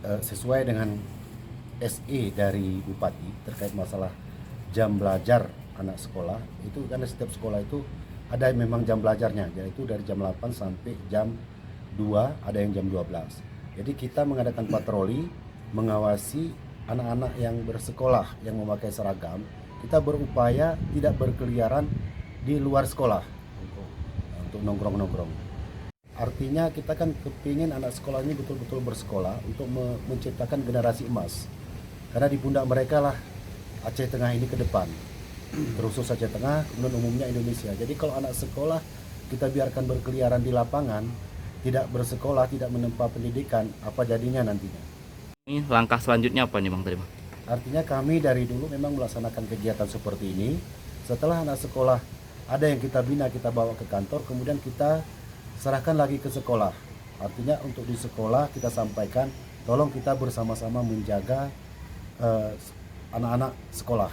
sesuai dengan SE dari Bupati terkait masalah jam belajar anak sekolah itu, karena setiap sekolah itu ada memang jam belajarnya, yaitu dari jam 8 sampai jam 2, ada yang jam 12. Jadi kita mengadakan patroli mengawasi anak-anak yang bersekolah yang memakai seragam. Kita berupaya tidak berkeliaran di luar sekolah untuk nongkrong-nongkrong. Artinya kita kan kepingin anak sekolah ini betul-betul bersekolah untuk menciptakan generasi emas. Karena di pundak mereka lah Aceh Tengah ini ke depan. Terkhusus Aceh Tengah, kemudian umumnya Indonesia. Jadi kalau anak sekolah kita biarkan berkeliaran di lapangan, tidak bersekolah, tidak menempa pendidikan, apa jadinya nantinya? Ini langkah selanjutnya apa nih Bang tadi Bang? Artinya kami dari dulu memang melaksanakan kegiatan seperti ini. Setelah anak sekolah ada yang kita bina, kita bawa ke kantor, kemudian kita serahkan lagi ke sekolah. Artinya untuk di sekolah kita sampaikan, tolong kita bersama-sama menjaga anak-anak sekolah.